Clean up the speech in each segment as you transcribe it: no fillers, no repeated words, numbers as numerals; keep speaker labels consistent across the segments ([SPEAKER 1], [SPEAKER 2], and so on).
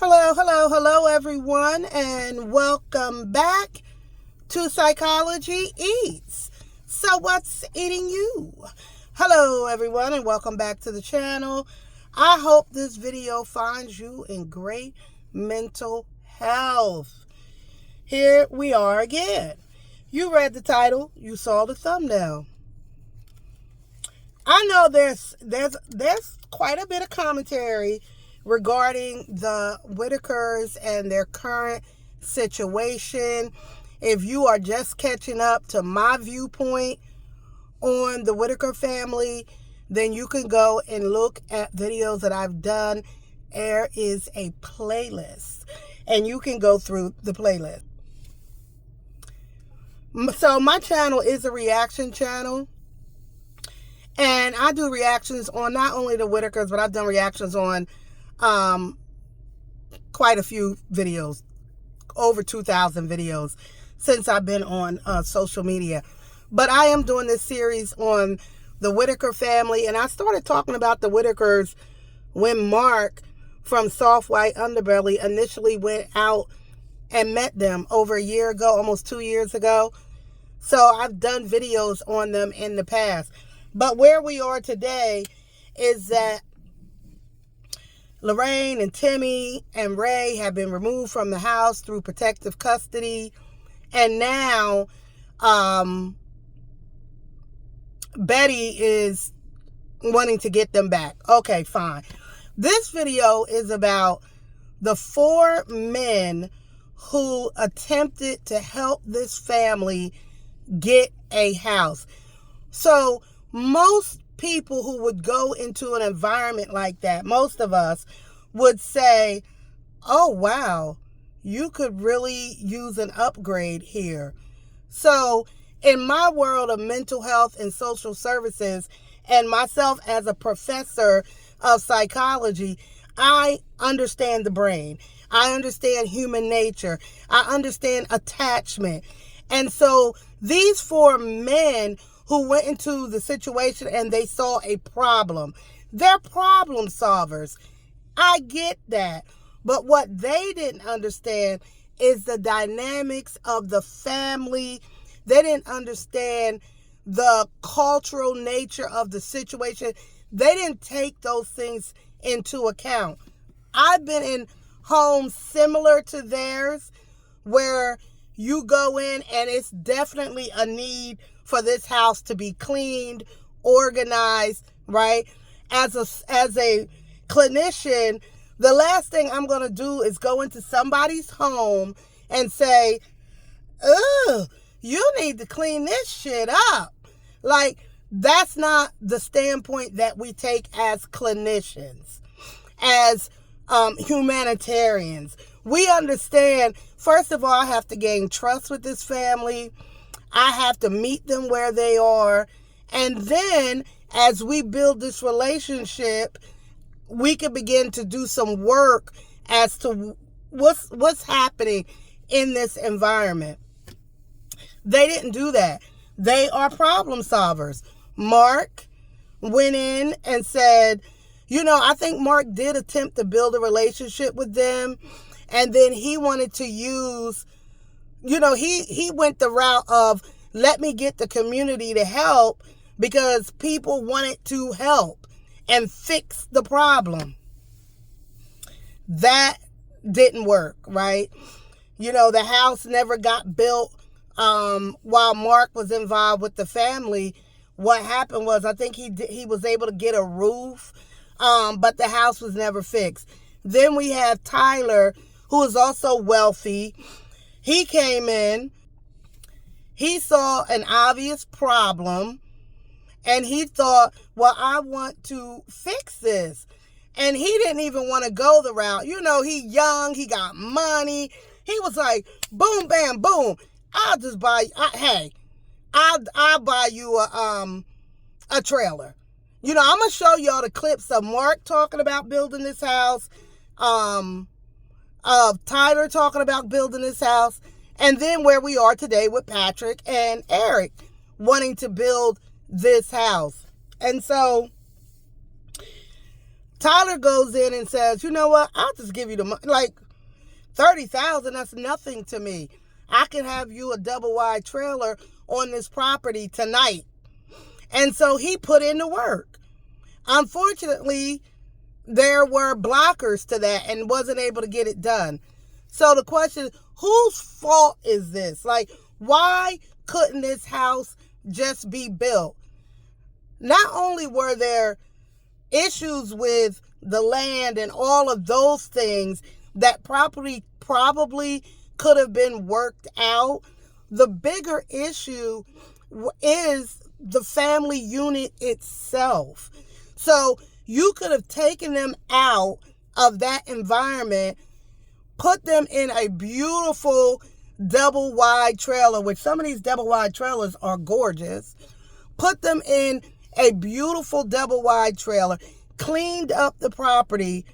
[SPEAKER 1] Hello, everyone, and welcome back to Psychology Eats. So, what's eating you? Hello, everyone, and welcome back to the channel. I hope this video finds you in great mental health. Here we are again. You read the title, you saw the thumbnail. I know there's quite a bit of commentary regarding the Wittakers and their current situation. If you are just catching up to my viewpoint on the Wittaker family, then you can go and look at videos that I've done. There is a playlist, and you can go through the playlist. So my channel is a reaction channel, and I do reactions on not only the Wittakers, but I've done reactions on quite a few videos, over 2,000 videos since I've been on social media. But I am doing this series on the Wittaker family, and I started talking about the Wittakers when Mark from Soft White Underbelly initially went out and met them over a year ago, almost 2 years ago. So I've done videos on them in the past. But where we are today is that Lorraine and Timmy and Ray have been removed from the house through protective custody. And now Betty is wanting to get them back. Okay, fine. This video is about the 4 men who attempted to help this family get a house. So most people who would go into an environment like that, most of us would say, oh, wow, you could really use an upgrade here. So in my world of mental health and social services, and myself as a professor of psychology, I understand the brain. I understand human nature. I understand attachment. And so these 4 men who went into the situation and they saw a problem, they're problem solvers. I get that. But what they didn't understand is the dynamics of the family. They didn't understand the cultural nature of the situation. They didn't take those things into account. I've been in homes similar to theirs where you go in and it's definitely a need for this house to be cleaned, organized, right? As a clinician, the last thing I'm going to do is go into somebody's home and say, "Ugh, you need to clean this shit up." Like, that's not the standpoint that we take as clinicians, as humanitarians. We understand, first of all, I have to gain trust with this family. I have to meet them where they are. And then as we build this relationship, we can begin to do some work as to what's happening in this environment. They didn't do that. They are problem solvers. Mark went in and said, I think Mark did attempt to build a relationship with them. And then he wanted to use, he went the route of, let me get the community to help because people wanted to help and fix the problem. That didn't work, right? The house never got built while Mark was involved with the family. What happened was, I think he was able to get a roof, but the house was never fixed. Then we have Tyler, who is also wealthy. He came in, he saw an obvious problem, and he thought, well, I want to fix this. And he didn't even want to go the route. He young, he got money. He was like, boom, bam, boom. I'll just buy, I'll buy you a trailer. I'm going to show y'all the clips of Mark talking about building this house, of Tyler talking about building this house, and then where we are today with Patrick and Eric wanting to build this house. And so Tyler goes in and says, you know what, I'll just give you the money. Like, $30,000, that's nothing to me. I can have you a double wide trailer on this property tonight. And so he put in the work. Unfortunately, there were blockers to that and wasn't able to get it done. So the question is, whose fault is this? Like, why couldn't this house just be built? Not only were there issues with the land and all of those things that probably could have been worked out, the bigger issue is the family unit itself. So you could have taken them out of that environment, put them in a beautiful double wide trailer, which some of these double wide trailers are gorgeous, put them in a beautiful double wide trailer, cleaned up the property.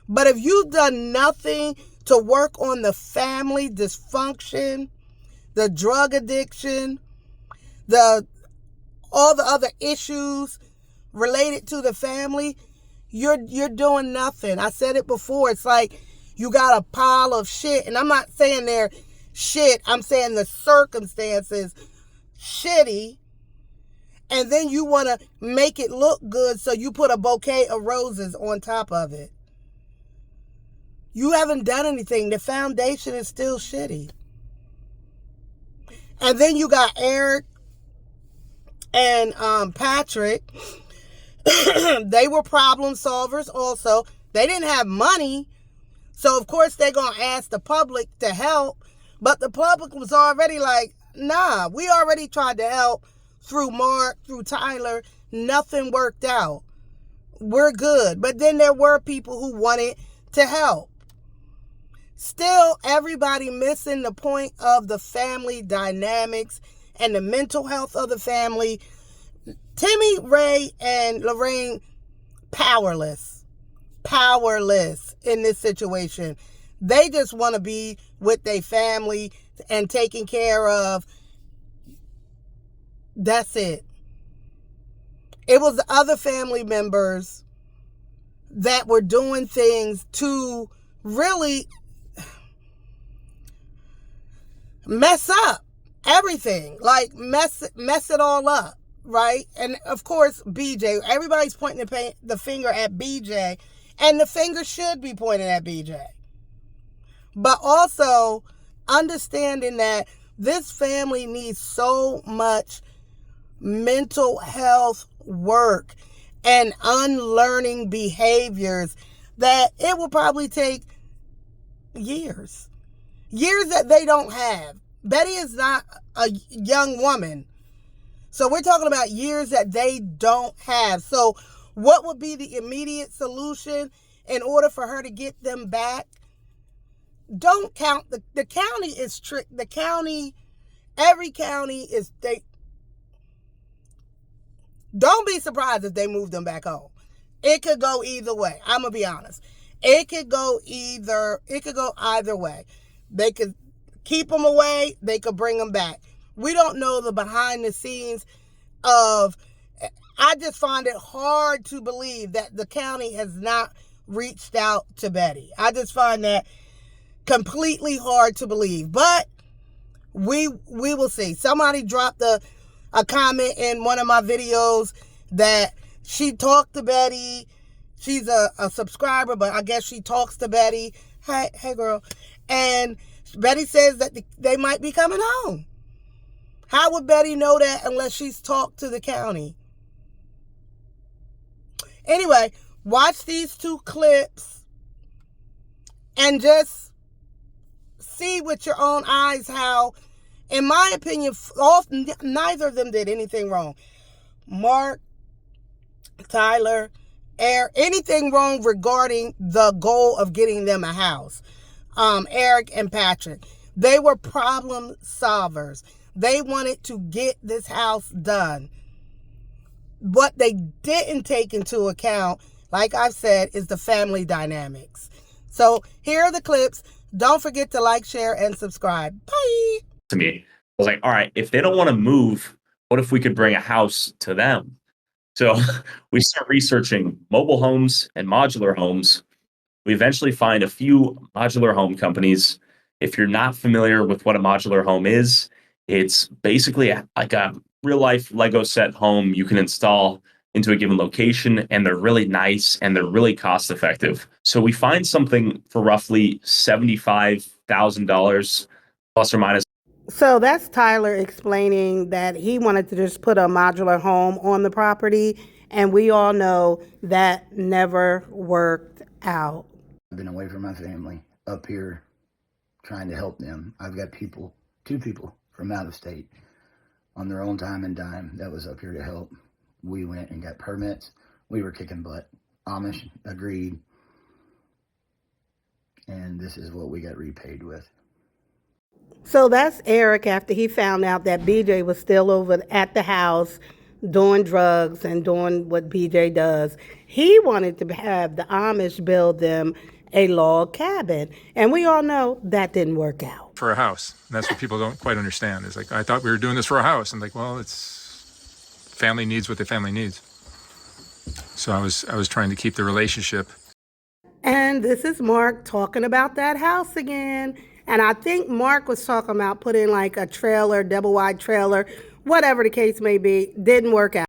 [SPEAKER 1] But if you've done nothing to work on the family dysfunction, the drug addiction, all the other issues related to the family, you're doing nothing. I said it before. It's like you got a pile of shit, and I'm not saying they're shit. I'm saying the circumstances shitty, and then you want to make it look good, so you put a bouquet of roses on top of it. You haven't done anything. The foundation is still shitty. And then you got Eric and Patrick. They were problem solvers also. They didn't have money. So, of course, they're going to ask the public to help. But the public was already like, nah, we already tried to help through Mark, through Tyler. Nothing worked out. We're good. But then there were people who wanted to help. Still, everybody missing the point of the family dynamics and the mental health of the family. Timmy, Ray, and Lorraine, powerless in this situation. They just want to be with their family and taken care of. That's it. It was the other family members that were doing things to really mess up everything, like mess it all up, right? And of course, BJ, everybody's pointing the finger at BJ, and the finger should be pointed at BJ. But also understanding that this family needs so much mental health work and unlearning behaviors that it will probably take years that they don't have. Betty is not a young woman. So we're talking about years that they don't have. So what would be the immediate solution in order for her to get them back? Don't count. The county is strict. The county, every county is, don't be surprised if they move them back home. It could go either way. I'm going to be honest. It could go either way. They could keep them away. They could bring them back. We don't know the behind the scenes of, I just find it hard to believe that the county has not reached out to Betty. I just find that completely hard to believe. But we will see. Somebody dropped a comment in one of my videos that she talked to Betty. She's a subscriber, but I guess she talks to Betty. Hey girl. And Betty says that they might be coming home. How would Betty know that unless she's talked to the county? Anyway, watch these two clips and just see with your own eyes how, in my opinion, neither of them did anything wrong. Mark, Tyler, anything wrong regarding the goal of getting them a house. Eric and Patrick, they were problem solvers. They wanted to get this house done. What they didn't take into account, like I've said, is the family dynamics. So here are the clips. Don't forget to like, share, and subscribe. Bye.
[SPEAKER 2] To me, I was like, all right, if they don't want to move, what if we could bring a house to them? So we start researching mobile homes and modular homes. We eventually find a few modular home companies. If you're not familiar with what a modular home is, it's basically like a real life Lego set home you can install into a given location, and they're really nice and they're really cost effective. So we find something for roughly $75,000 plus or minus.
[SPEAKER 1] So that's Tyler explaining that he wanted to just put a modular home on the property, and we all know that never worked out.
[SPEAKER 3] I've been away from my family up here trying to help them. I've got two people from out of state on their own time and dime that was up here to help. We went and got permits. We were kicking butt. Amish agreed. And this is what we got repaid with.
[SPEAKER 1] So that's Eric after he found out that BJ was still over at the house doing drugs and doing what BJ does. He wanted to have the Amish build them a log cabin. And we all know that didn't work out.
[SPEAKER 4] For a house. And that's what people don't quite understand. It's like, I thought we were doing this for a house. And like, well, it's family needs what the family needs. So I was trying to keep the relationship.
[SPEAKER 1] And this is Mark talking about that house again. And I think Mark was talking about putting like a trailer, double wide trailer, whatever the case may be, didn't work out.